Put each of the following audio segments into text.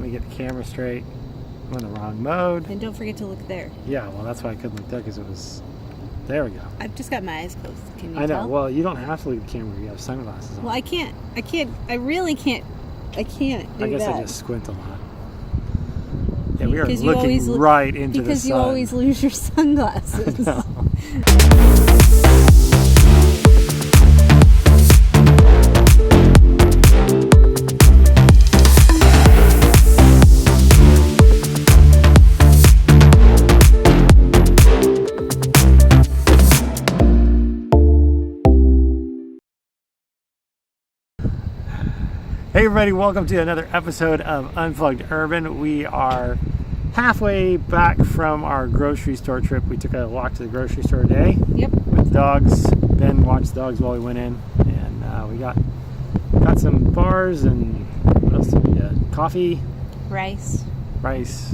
me get the camera straight. I'm in the wrong mode. And don't forget to look there. Yeah, well, that's why I couldn't look there because it was... There we go. I've just got my eyes closed. Can you tell? I know. Well, you don't have to look at the camera. You have sunglasses on. Well, I really can't do that. I guess I just squint a lot. Yeah, we are looking right into the sun. Because you always lose your sunglasses. No. Hey everybody, welcome to another episode of Unplugged Urban. We are halfway back from our grocery store trip. We took a walk to the grocery store today. Yep. With dogs. Ben watched the dogs while we went in. And we got some bars and what else did we get? Coffee. Rice.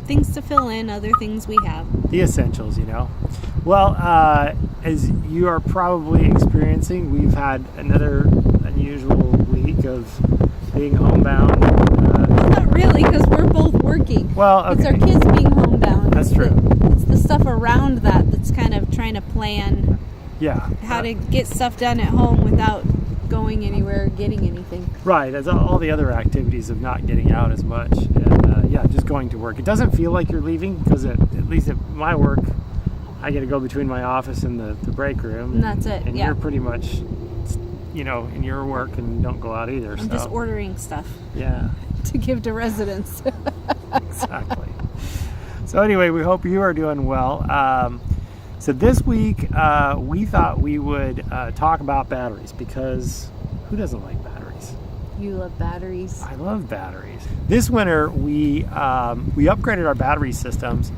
Things to fill in, other things we have. The essentials, you know. Well, as you are probably experiencing, we've had another unusual week of being homebound. Not really, because we're both working. Well, okay. It's our kids being homebound. That's true. It's the stuff around that's kind of trying to plan how to get stuff done at home without going anywhere or getting anything. Right, as all the other activities of not getting out as much. And just going to work. It doesn't feel like you're leaving because at least at my work, I get to go between my office and the break room. And that's it, and you're pretty much... in your work and don't go out either. I'm just ordering stuff. Yeah. To give to residents. Exactly. So anyway, we hope you are doing well. So this week, we thought we would talk about batteries because who doesn't like batteries? You love batteries. I love batteries. This winter, we upgraded our battery systems.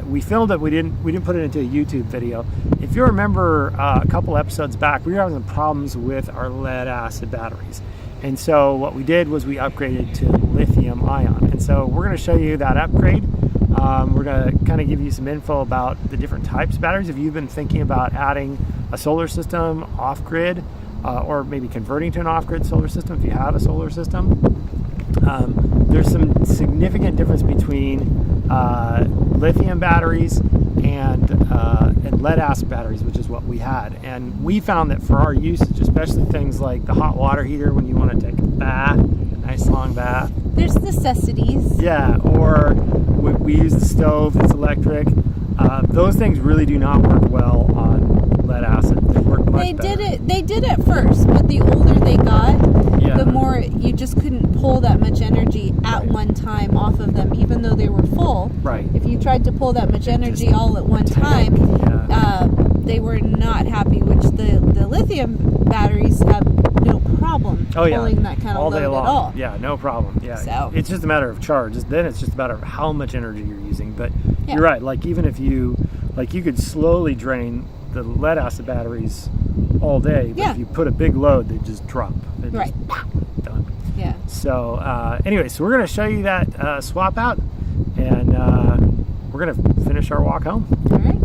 We filmed it. We didn't put it into a YouTube video. If you remember a couple episodes back, we were having problems with our lead acid batteries. And so what we did was we upgraded to lithium-ion. And so we're going to show you that upgrade. We're going to kind of give you some info about the different types of batteries. If you've been thinking about adding a solar system off-grid, or maybe converting to an off-grid solar system if you have a solar system, there's some significant difference between lithium batteries and lead acid batteries, which is what we had. And we found that for our usage, especially things like the hot water heater when you want to take a bath, a nice long bath. There's necessities. Yeah, or we use the stove that's electric. Those things really do not work well on lead acid. They work much better. They did at first, but the older they got, the more you just couldn't pull that much energy at one time off of them, even though they were full. Right. If you tried to pull that much energy all at one time, they were not happy, which the lithium batteries have no problem pulling that kind of load at all. Yeah, no problem. Yeah, so it's just a matter of charge. Then it's just a matter of how much energy you're using. But you're right. Like even if you could slowly drain the lead acid batteries all day, but if you put a big load, they just drop. They just done. Yeah. So anyway, so we're going to show you that swap out, and we're going to finish our walk home. All right.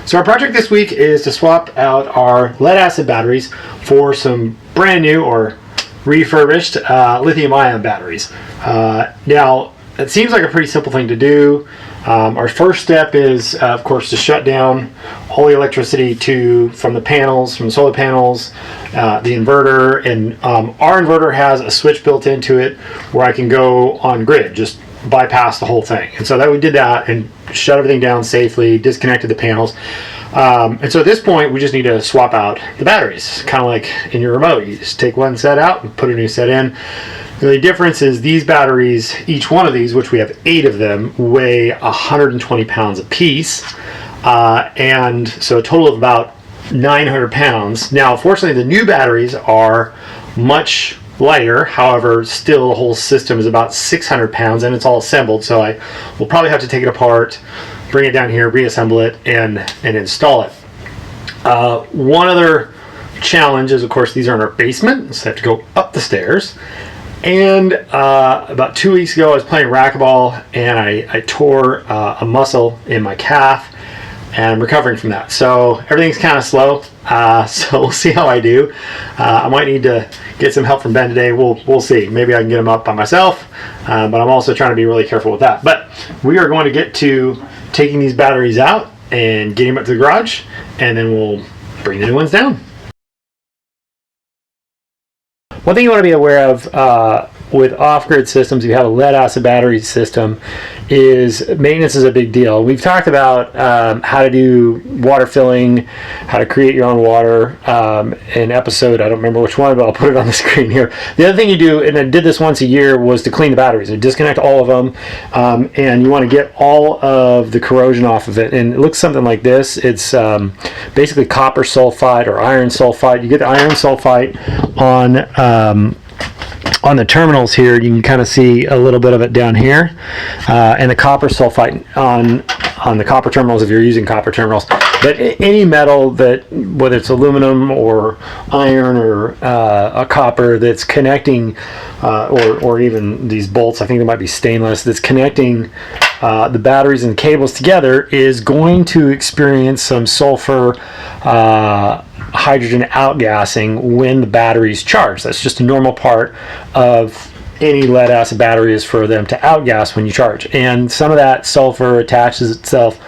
So our project this week is to swap out our lead acid batteries for some brand new or refurbished lithium-ion batteries. Now, it seems like a pretty simple thing to do. Our first step is, of course, to shut down all the electricity from the solar panels, the inverter, and our inverter has a switch built into it where I can go on grid, just bypass the whole thing. And so we did that and shut everything down safely, disconnected the panels. And so at this point, we just need to swap out the batteries, kind of like in your remote. You just take one set out and put a new set in. The difference is these batteries, each one of these, which we have 8 of them, weigh 120 pounds a piece. And so a total of about 900 pounds. Now, fortunately, the new batteries are much lighter. However, still the whole system is about 600 pounds and it's all assembled. So I will probably have to take it apart, bring it down here, reassemble it, and install it. One other challenge is, of course, these are in our basement, so I have to go up the stairs. And about 2 weeks ago, I was playing racquetball and I tore a muscle in my calf. and I'm recovering from that. So everything's kind of slow. So we'll see how I do. I might need to get some help from Ben today. We'll see. Maybe I can get them up by myself, but I'm also trying to be really careful with that. But we are going to get to taking these batteries out and getting them up to the garage, and then we'll bring the new ones down. One thing you want to be aware of with off-grid systems, if you have a lead-acid battery system, is maintenance is a big deal. We've talked about how to do water filling, how to create your own water, an episode, I don't remember which one, but I'll put it on the screen here. The other thing you do, and I did this once a year, was to clean the batteries. You disconnect all of them, and you want to get all of the corrosion off of it. And it looks something like this. It's basically copper sulfide or iron sulfide. You get the iron sulfide on the terminals here. You can kind of see a little bit of it down here, and the copper sulfite on the copper terminals if you're using copper terminals. But any metal that, whether it's aluminum or iron or a copper that's connecting, or even these bolts, I think they might be stainless, that's connecting the batteries and cables together, is going to experience some sulfur hydrogen outgassing when the battery's charged. That's just a normal part of any lead acid battery, is for them to outgas when you charge. And some of that sulfur attaches itself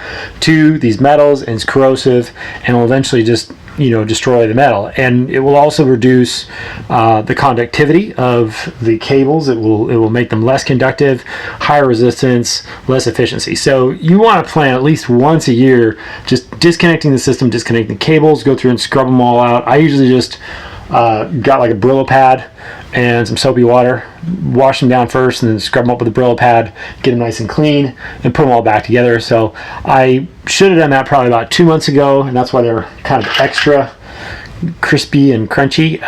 to these metals and is corrosive and will eventually just destroy the metal. And it will also reduce the conductivity of the cables. It will make them less conductive, higher resistance, less efficiency. So you want to plan at least once a year just disconnecting the system, disconnecting the cables, go through and scrub them all out. I usually just got like a Brillo pad and some soapy water, wash them down first, and then scrub them up with a Brillo pad, get them nice and clean, and put them all back together. So I should have done that probably about 2 months ago, and that's why they're kind of extra crispy and crunchy,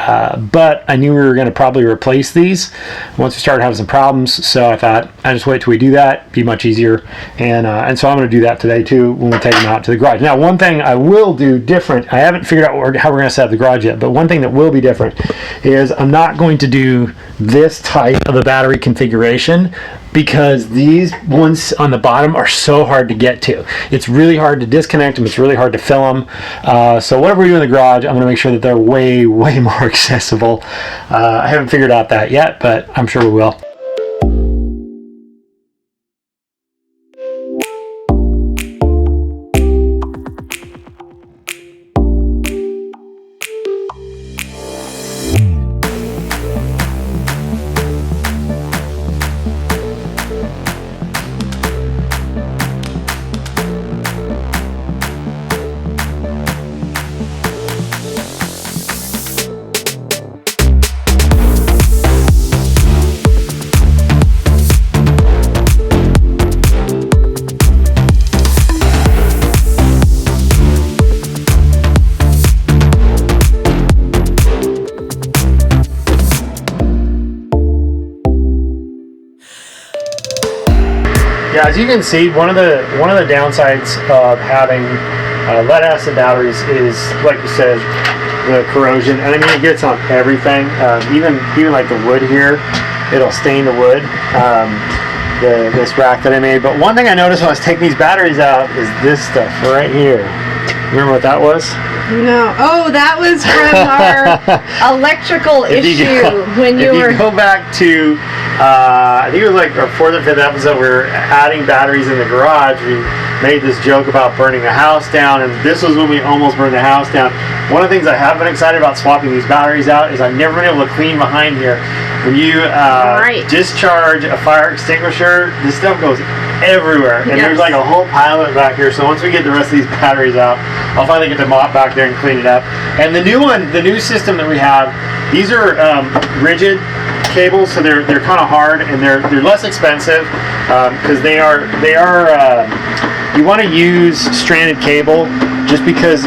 but I knew we were going to probably replace these once we started having some problems, so I thought I just wait till we do that, be much easier, and so I'm going to do that today too when we take them out to the garage. Now, one thing I will do different, I haven't figured out how we're going to set up the garage yet, but one thing that will be different is I'm not going to do this type of a battery configuration, because these ones on the bottom are so hard to get to. It's really hard to disconnect them. It's really hard to fill them. So whatever we do in the garage, I'm going to make sure that they're way, way more accessible. I haven't figured out that yet, but I'm sure we will. Yeah, as you can see, one of the downsides of having lead acid batteries is, like you said, the corrosion. And I mean, it gets on everything. Even like the wood here, it'll stain the wood. This rack that I made. But one thing I noticed when I was taking these batteries out is this stuff right here. Remember what that was? No. Oh, that was from our electrical issue when you were. If you go back to, I think it was like our 4th or 5th episode, we were adding batteries in the garage. We made this joke about burning the house down, and this was when we almost burned the house down. One of the things I have been excited about swapping these batteries out is I've never been able to clean behind here. When you discharge a fire extinguisher, this stuff goes everywhere, and there's like a whole pile of it back here. So once we get the rest of these batteries out, I'll finally get the mop back there and clean it up. And the new system that we have, these are rigid cables, so they're kind of hard, and they're less expensive because they are you want to use stranded cable just because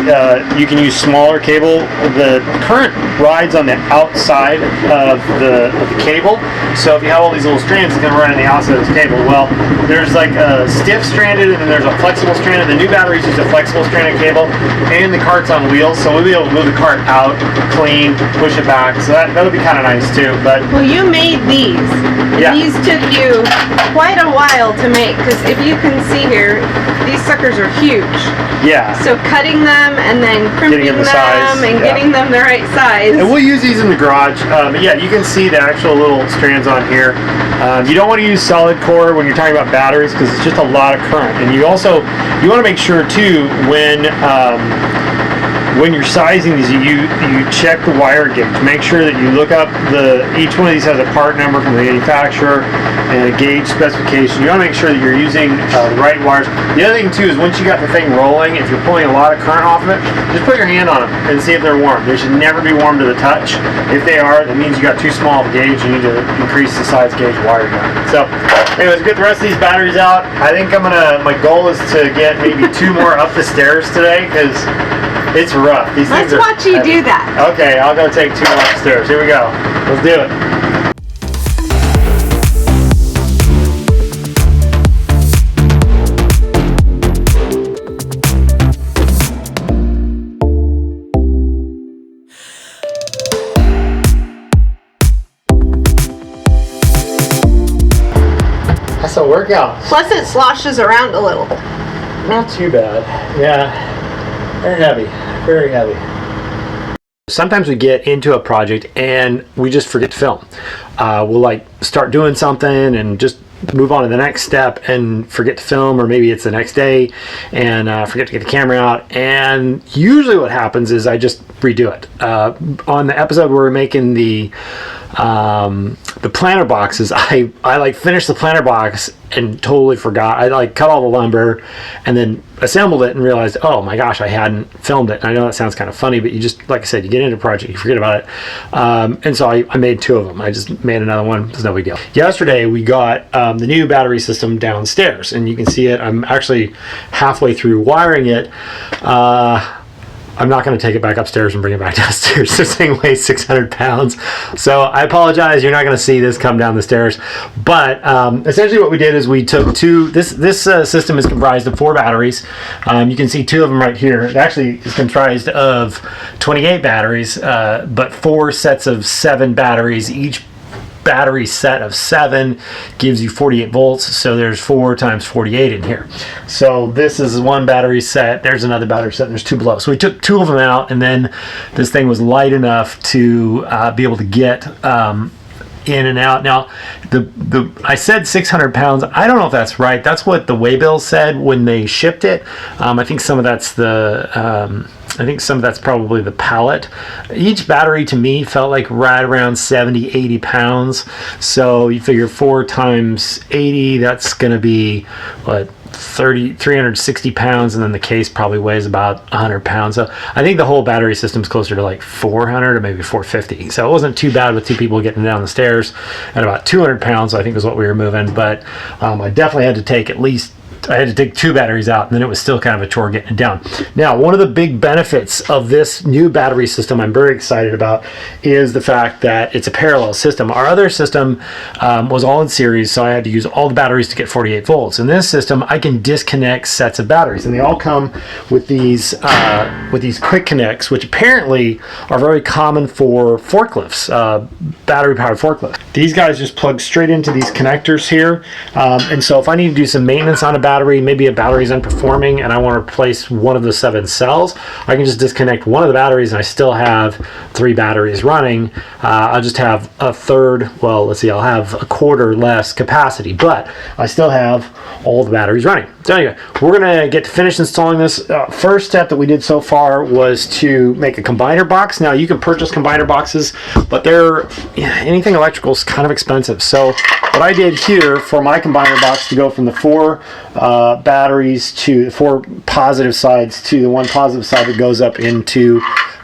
you can use smaller cable. The current rides on the outside of the cable, so if you have all these little strands, it's going to run on the outside of this cable. Well, there's like a stiff stranded and then there's a flexible stranded. The new batteries use a flexible stranded cable, and the cart's on wheels, so we'll be able to move the cart out, clean, push it back, so that'll be kind of nice too. But well, you made these. Yeah. These took you quite a while to make, because if you can see here, these suckers are huge. Yeah. So cutting them and then crimping them and getting them the right size. And we'll use these in the garage. But yeah, you can see the actual little strands on here. You don't want to use solid core when you're talking about batteries because it's just a lot of current. And you want to make sure too when you're sizing these, you check the wire gauge. Make sure that you look up each one of these has a part number from the manufacturer and a gauge specification. You want to make sure that you're using the right wires. The other thing too is once you got the thing rolling, if you're pulling a lot of current off of it, just put your hand on them and see if they're warm. They should never be warm to the touch. If they are, that means you got too small of a gauge. You need to increase the size gauge wire down. So anyways, get the rest of these batteries out. I think my goal is to get maybe 2 more up the stairs today because it's rough. Let's watch you do that. Okay, I'll go take 2 more upstairs. Here we go. Let's do it. That's a workout. Plus it sloshes around a little. Not too bad. Yeah. They're heavy. Very heavy. Sometimes we get into a project and we just forget to film. We'll like start doing something and just move on to the next step and forget to film, or maybe it's the next day and forget to get the camera out. And usually what happens is I just redo it. On the episode where we're making the planter boxes, I like finished the planter box and totally forgot. I like cut all the lumber and then assembled it and realized, oh my gosh, I hadn't filmed it. And I know that sounds kind of funny, but you just, like I said, you get into a project, you forget about it. And so I made 2 of them. I just made another one. It's no big deal. Yesterday we got the new battery system downstairs, and you can see it. I'm actually halfway through wiring it. I'm not going to take it back upstairs and bring it back downstairs. This thing weighs 600 pounds. So I apologize. You're not going to see this come down the stairs. But essentially what we did is we took 2. This system is comprised of 4 batteries. You can see 2 of them right here. It actually is comprised of 28 batteries, but 4 sets of 7 batteries. Each battery set of 7 gives you 48 volts, so there's 4 times 48 in here. So this is 1 battery set, there's another battery set, and there's 2 below. So we took 2 of them out, and then this thing was light enough to be able to get in and out. Now, I said 600 pounds. I don't know if that's right. That's what the waybill said when they shipped it. I think some of that's probably the pallet. Each battery to me felt like right around 70, 80 pounds. So you figure 4 times 80, that's going to be what? 360 pounds, and then the case probably weighs about 100 pounds. So I think the whole battery system's closer to like 400 or maybe 450. So it wasn't too bad with 2 people getting down the stairs at about 200 pounds, I think is what we were moving. But I definitely had to take I had to take 2 batteries out, and then it was still kind of a chore getting it down. Now, one of the big benefits of this new battery system I'm very excited about is the fact that it's a parallel system. Our other system was all in series, so I had to use all the batteries to get 48 volts. In this system, I can disconnect sets of batteries, and they all come with these quick connects, which apparently are very common for forklifts, battery-powered forklifts. These guys just plug straight into these connectors here, and so if I need to do some maintenance on a battery, maybe a battery is unperforming and I want to replace one of the 7 cells, I can just disconnect one of the batteries and I still have 3 batteries running. I'll just have a third, well, let's see, I'll have a quarter less capacity, but I still have all the batteries running. So anyway, we're going to get to finish installing this. First step that we did so far was to make a combiner box. Now you can purchase combiner boxes, but anything electrical is kind of expensive. So what I did here for my combiner box to go from the 4 batteries to the 4 positive sides to the 1 positive side that goes up into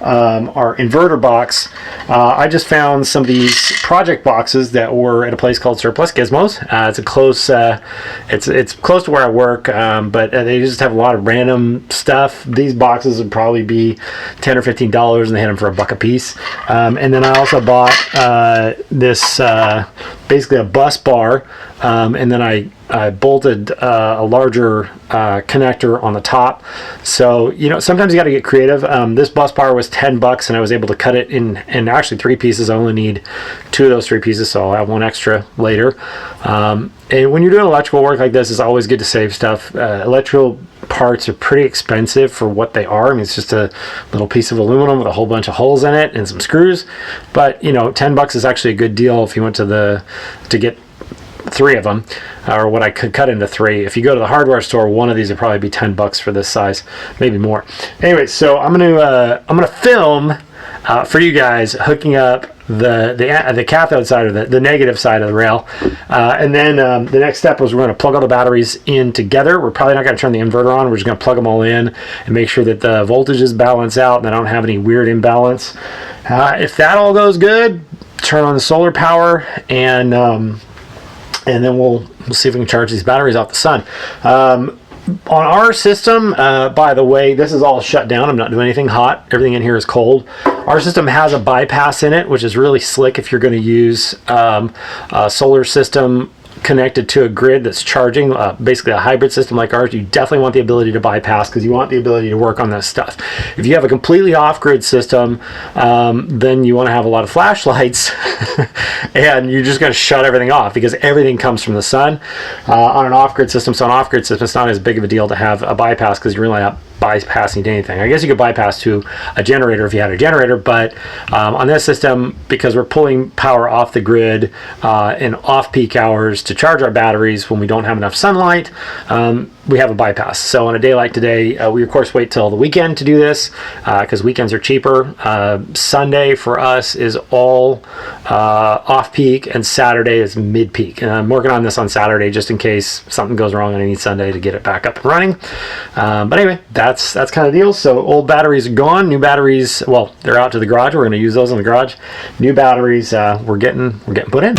our inverter box, I just found some of these project boxes that were at a place called Surplus Gizmos. It's a close, it's close to where I work, but they just have a lot of random stuff. These boxes would probably be $10 or $15, and they had them for $1 a piece. And then I also bought this basically a bus bar, and then I bolted a larger connector on the top. So, you know, sometimes you got to get creative. This bus bar was $10, and I was able to cut it in actually 3 pieces. I only need 2 of those 3 pieces, so I'll have 1 extra later. And when you're doing electrical work like this, it's always good to save stuff. Electrical parts are pretty expensive for what they are. I mean, it's just a little piece of aluminum with a whole bunch of holes in it and some screws. But, you know, $10 is actually a good deal if you went to get 3 of them, or what I could cut into 3. If you go to the hardware store, one of these would probably be $10 for this size, maybe more. Anyway, so I'm gonna film for you guys hooking up the cathode side, or the negative side of the rail, and then the next step was we're going to plug all the batteries in together. We're probably not going to turn the inverter on. We're just going to plug them all in and make sure that the voltages balance out and I don't have any weird imbalance. If that all goes good, turn on the solar power, and then we'll see if we can charge these batteries off the sun. On our system, by the way, this is all shut down. I'm not doing anything hot. Everything in here is cold. Our system has a bypass in it, which is really slick if you're going to use a solar system connected to a grid that's charging, basically a hybrid system like ours. You definitely want the ability to bypass, because you want the ability to work on this stuff. If you have a completely off-grid system, then you want to have a lot of flashlights and you're just going to shut everything off, because everything comes from the sun on an off-grid system. So an off-grid system, it's not as big of a deal to have a bypass, because you're really not bypassing to anything. I guess you could bypass to a generator if you had a generator, but on this system, because we're pulling power off the grid in off-peak hours to charge our batteries when we don't have enough sunlight, we have a bypass. So on a day like today, we of course wait till the weekend to do this, because weekends are cheaper. Sunday for us is all off-peak, and Saturday is mid-peak. And I'm working on this on Saturday just in case something goes wrong and I need Sunday to get it back up and running. But anyway, that's kind of the deal. So old batteries are gone. New batteries, well, they're out to the garage. We're going to use those in the garage. New batteries we're getting put in.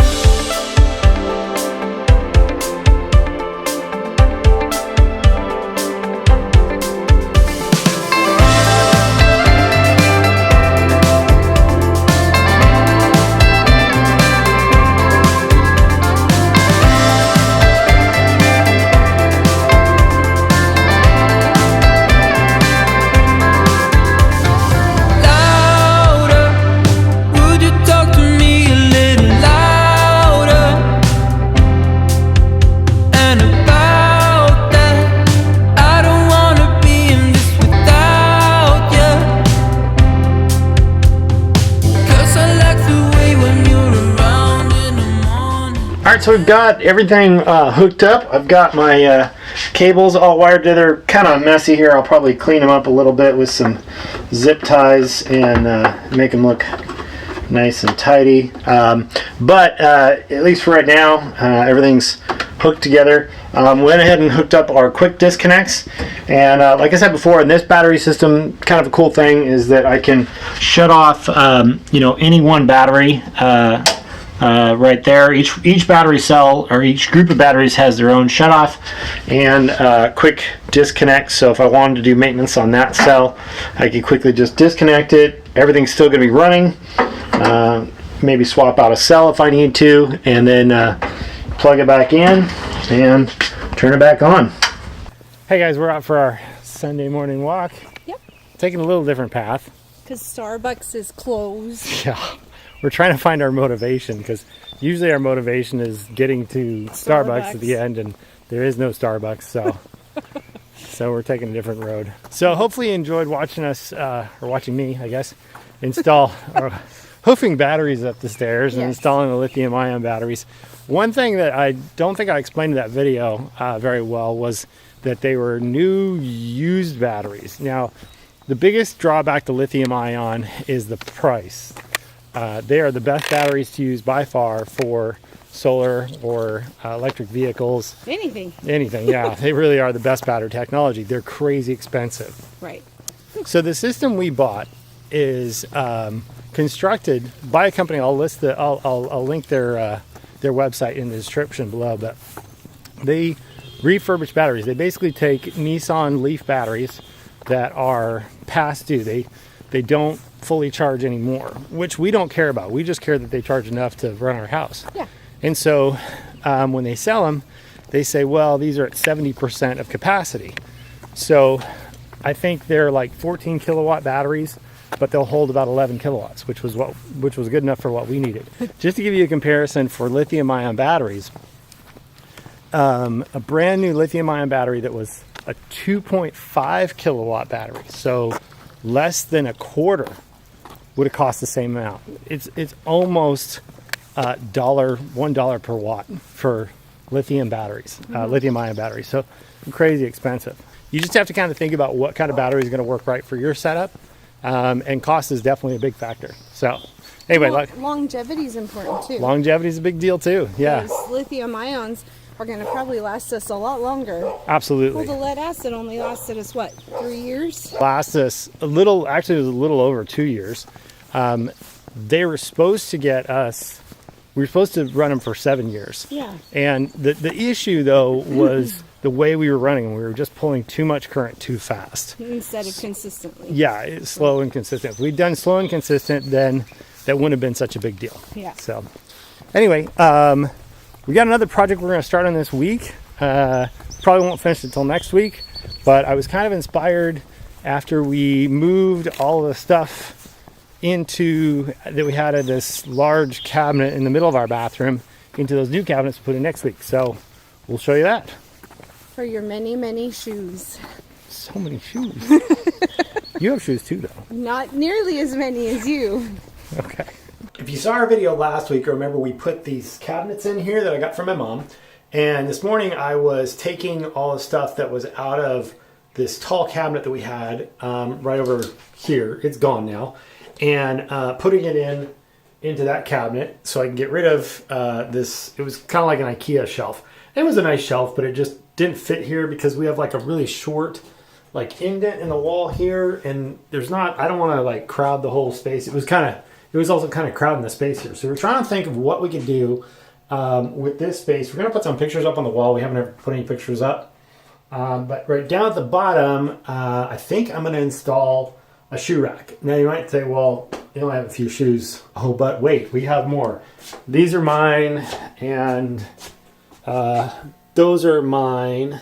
So we've got everything hooked up. I've got my cables all wired together. Kind of messy here. I'll probably clean them up a little bit with some zip ties and make them look nice and tidy. But at least for right now, everything's hooked together. Went ahead and hooked up our quick disconnects. And like I said before, in this battery system, kind of a cool thing is that I can shut off any one battery right there. Each battery cell, or each group of batteries, has their own shut off and quick disconnect. So if I wanted to do maintenance on that cell, I could quickly just disconnect it. Everything's still going to be running. Maybe swap out a cell if I need to, and then plug it back in and turn it back on. Hey guys, we're out for our Sunday morning walk. Yep. Taking a little different path. Because Starbucks is closed. Yeah. We're trying to find our motivation, because usually our motivation is getting to Starbucks at the end, and there is no Starbucks, so we're taking a different road. So hopefully you enjoyed watching us, or watching me, I guess, install hoofing batteries up the stairs and installing the lithium-ion batteries. One thing that I don't think I explained in that video very well was that they were new used batteries. Now, the biggest drawback to lithium-ion is the price. They are the best batteries to use by far for solar or electric vehicles. Anything, yeah. They really are the best battery technology. They're crazy expensive. Right. So the system we bought is constructed by a company. I'll link their website in the description below. But they refurbish batteries. They basically take Nissan Leaf batteries that are past due. They don't fully charge anymore, which we don't care about. We just care that they charge enough to run our house. Yeah. And so when they sell them, they say, well, these are at 70% of capacity. So I think they're like 14 kilowatt batteries, but they'll hold about 11 kilowatts, which was good enough for what we needed. Just to give you a comparison for lithium-ion batteries, a brand new lithium-ion battery that was a 2.5 kilowatt battery, so less than a quarter, would have cost the same amount. It's almost $1 per watt for lithium batteries, lithium-ion batteries. So crazy expensive. You just have to kind of think about what kind of battery is going to work right for your setup, and cost is definitely a big factor. So anyway, longevity is important too. Longevity is a big deal too. Yeah. Because lithium ions are going to probably last us a lot longer. Absolutely. Well, the lead acid only lasted us what, 3 years? Lasted us a little. Actually, it was a little over 2 years. They were supposed to get us. We were supposed to run them for 7 years. Yeah. And the issue though was the way we were running them. We were just pulling too much current too fast. Instead of consistently. Yeah, it's slow and consistent. If we'd done slow and consistent, then that wouldn't have been such a big deal. Yeah. So anyway, we got another project we're going to start on this week. Probably won't finish until next week, but I was kind of inspired after we moved all the stuff that we had in this large cabinet in the middle of our bathroom into those new cabinets to put in next week. So we'll show you that. For your many, many shoes. So many shoes. You have shoes too, though. Not nearly as many as you. Okay. If you saw our video last week, remember we put these cabinets in here that I got from my mom. And this morning I was taking all the stuff that was out of this tall cabinet that we had right over here. It's gone now. And putting it into that cabinet so I can get rid of this. It was kind of like an IKEA shelf. It was a nice shelf, but it just didn't fit here because we have like a really short like indent in the wall here, and I don't want to like crowd the whole space. It was also kind of crowding the space here. So we're trying to think of what we could do with this space. We're going to put some pictures up on the wall. We haven't ever put any pictures up. But right down at the bottom, I think I'm going to install a shoe rack. Now you might say, well, you only have a few shoes. Oh, but wait, we have more. These are mine, and those are mine.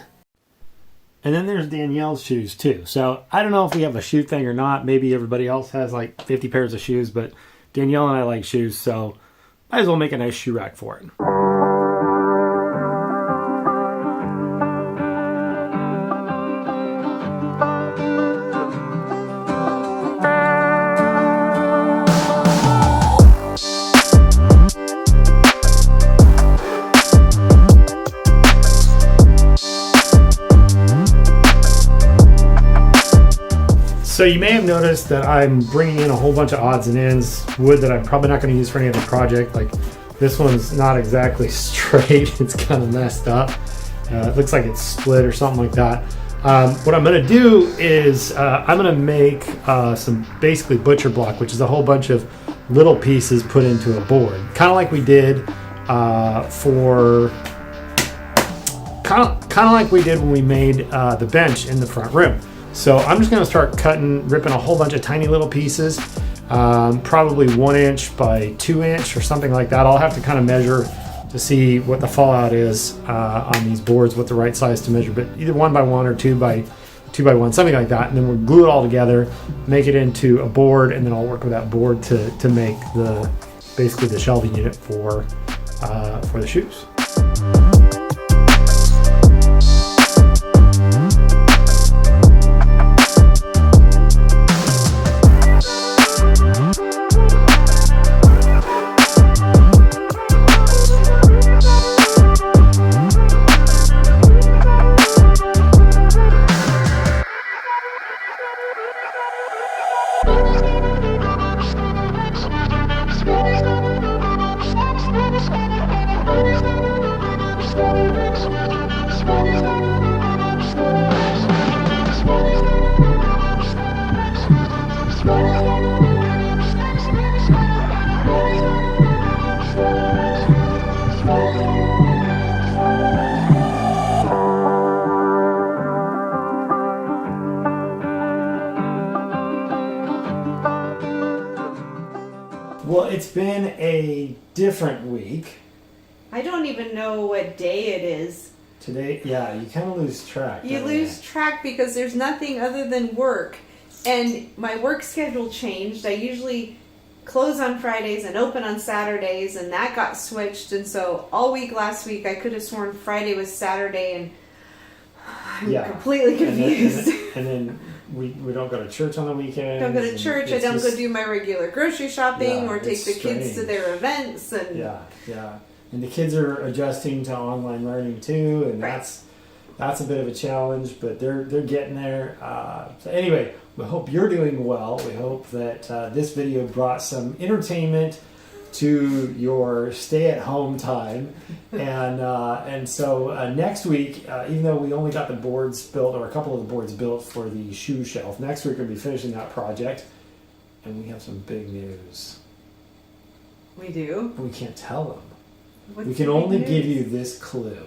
And then there's Danielle's shoes too. So I don't know if we have a shoe thing or not. Maybe everybody else has like 50 pairs of shoes, but Danielle and I like shoes, so might as well make a nice shoe rack for it. So you may have noticed that I'm bringing in a whole bunch of odds and ends, wood that I'm probably not going to use for any other project. Like this one's not exactly straight, it's kind of messed up. It looks like it's split or something like that. What I'm going to do is I'm going to make some basically butcher block, which is a whole bunch of little pieces put into a board. Kind of like we did when we made the bench in the front room. So I'm just going to start ripping a whole bunch of tiny little pieces, probably 1 inch by 2 inch or something like that. I'll have to kind of measure to see what the fallout is on these boards, what the right size to measure, but either 1 by 1 or 2 by 1, something like that. And then we'll glue it all together, make it into a board, and then I'll work with that board to make basically the shelving unit for the shoes. Thank you. been a different week. I don't even know what day it is. Today, yeah, you kind of lose track. You lose track because there's nothing other than work. And my work schedule changed. I usually close on Fridays and open on Saturdays, and that got switched. And so all week last week, I could have sworn Friday was Saturday, and I'm completely confused. And then we don't go to church on the weekends. Don't go to church. I don't go do my regular grocery shopping or take the kids to their events. And yeah. And the kids are adjusting to online learning too, and that's a bit of a challenge, but they're getting there. So anyway, we hope you're doing well. We hope that this video brought some entertainment to your stay-at-home time, and so next week, even though we only got the boards built, or a couple of the boards built for the shoe shelf, next week we'll be finishing that project, and we have some big news. We do. We can't tell them. What's we can only give you this clue.